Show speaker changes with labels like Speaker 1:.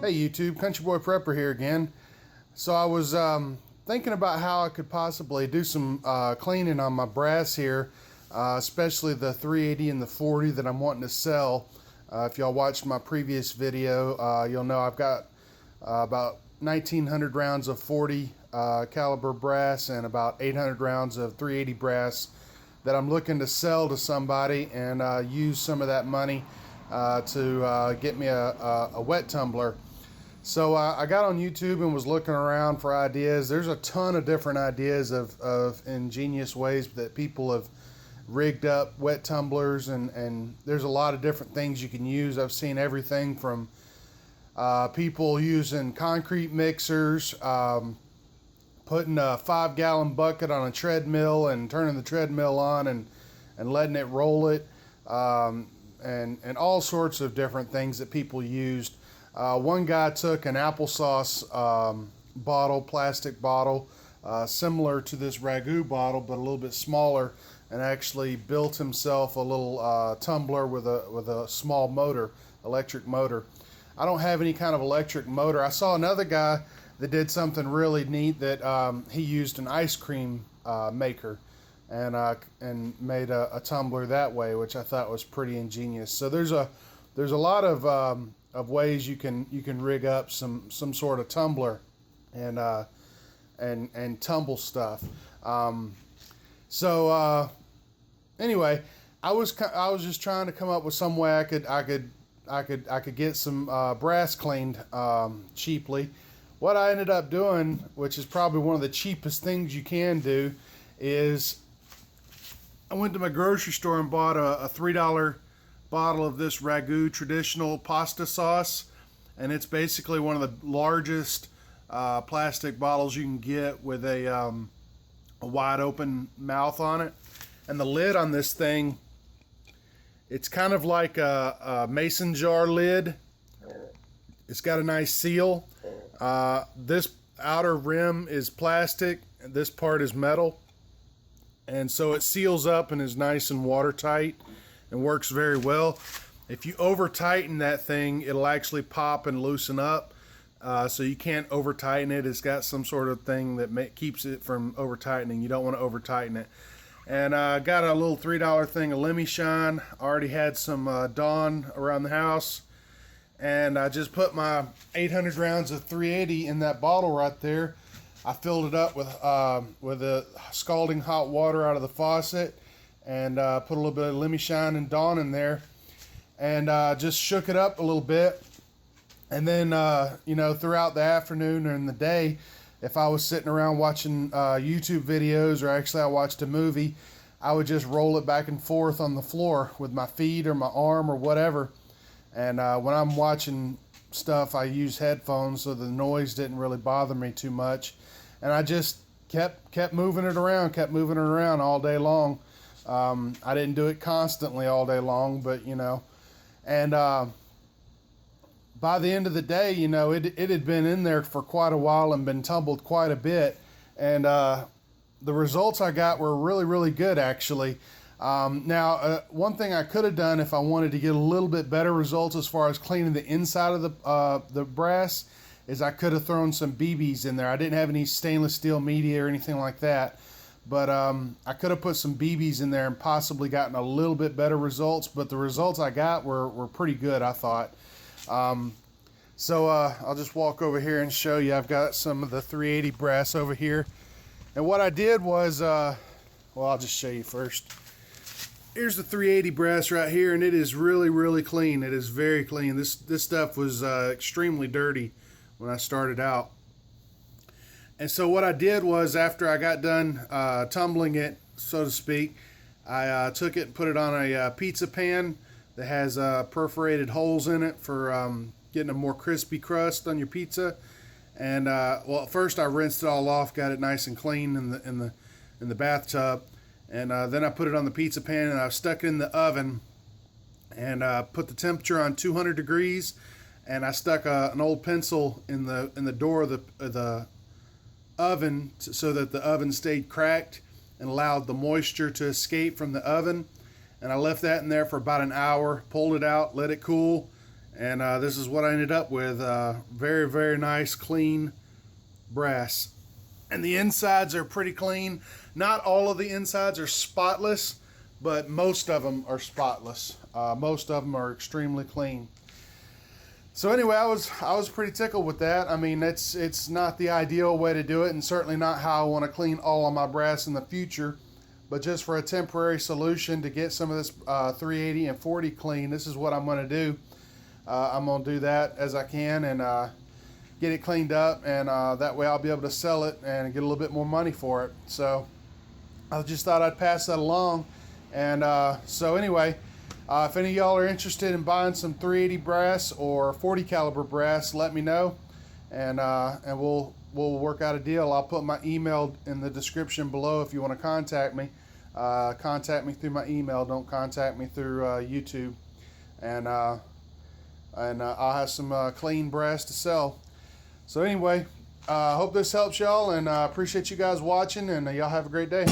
Speaker 1: Hey YouTube, Country Boy Prepper here again. So I was thinking about how I could possibly do some cleaning on my brass here, especially the 380 and the 40 that I'm wanting to sell. If y'all watched my previous video, you'll know I've got about 1,900 rounds of 40 caliber brass and about 800 rounds of 380 brass that I'm looking to sell to somebody and use some of that money to get me a wet tumbler. So I got on YouTube and was looking around for ideas. There's a ton of different ideas of ingenious ways that people have rigged up wet tumblers, and there's a lot of different things you can use. I've seen everything from people using concrete mixers, putting a 5-gallon bucket on a treadmill and turning the treadmill on and letting it roll it, and all sorts of different things that people used. One guy took an applesauce bottle, plastic bottle, similar to this ragu bottle, but a little bit smaller, and actually built himself a little tumbler with a small motor, electric motor. I don't have any kind of electric motor. I saw another guy that did something really neat, that he used an ice cream maker and made a tumbler that way, which I thought was pretty ingenious. So there's a lot of ways you can rig up some sort of tumbler and tumble stuff. Anyway, I was just trying to come up with some way I could get some brass cleaned cheaply. What I ended up doing, which is probably one of the cheapest things you can do, is I went to my grocery store and bought a $3 bottle of this ragu traditional pasta sauce, and it's basically one of the largest plastic bottles you can get with a wide open mouth on it. And the lid on this thing, it's kind of like a mason jar lid. It's got a nice seal. This outer rim is plastic and this part is metal, and so it seals up and is nice and watertight and works very well. If you over tighten that thing, it'll actually pop and loosen up, so you can't over tighten it. It's got some sort of thing that keeps it from over tightening. You don't want to over tighten it. And I got a little $3 thing of Lemmy Shine. I already had some Dawn around the house, and I just put my 800 rounds of 380 in that bottle right there. I filled it up with the scalding hot water out of the faucet, and put a little bit of Lemmy Shine and Dawn in there, and just shook it up a little bit. And then throughout the afternoon or in the day, if I was sitting around watching YouTube videos, or actually I watched a movie, I would just roll it back and forth on the floor with my feet or my arm or whatever. And when I'm watching stuff, I use headphones, so the noise didn't really bother me too much. And I just kept moving it around all day long. I didn't do it constantly all day long, but and by the end of the day, it had been in there for quite a while and been tumbled quite a bit, and the results I got were really, really good, actually. Now, one thing I could have done if I wanted to get a little bit better results as far as cleaning the inside of the brass is I could have thrown some BBs in there. I didn't have any stainless steel media or anything like that, but I could have put some BBs in there and possibly gotten a little bit better results, but the results I got were pretty good, I thought. So I'll just walk over here and show you. I've got some of the 380 brass over here, and what I did was, well, I'll just show you first. Here's the 380 brass right here, and it is really, really clean. It is very clean. This stuff was extremely dirty when I started out. And so what I did was, after I got done tumbling it, so to speak, I took it and put it on a pizza pan that has perforated holes in it for getting a more crispy crust on your pizza. And well, first I rinsed it all off, got it nice and clean in the bathtub, and then I put it on the pizza pan and I stuck it in the oven and put the temperature on 200 degrees. And I stuck an old pencil in the door of the oven so that the oven stayed cracked and allowed the moisture to escape from the oven. And I left that in there for about an hour, pulled it out, let it cool, And this is what I ended up with. Very, very nice, clean brass. And the insides are pretty clean. Not all of the insides are spotless, but most of them are spotless. Most of them are extremely clean. So anyway, I was pretty tickled with that. I mean, it's not the ideal way to do it, and certainly not how I want to clean all of my brass in the future. But just for a temporary solution to get some of this 380 and 40 clean, this is what I'm going to do. I'm going to do that as I can and get it cleaned up, and that way I'll be able to sell it and get a little bit more money for it. So I just thought I'd pass that along. And so anyway, if any of y'all are interested in buying some 380 brass or 40 caliber brass, let me know, and we'll work out a deal. I'll put my email in the description below if you want to contact me. Contact me through my email. Don't contact me through YouTube. And I'll have some clean brass to sell. So anyway, I hope this helps y'all, and I appreciate you guys watching, and y'all have a great day.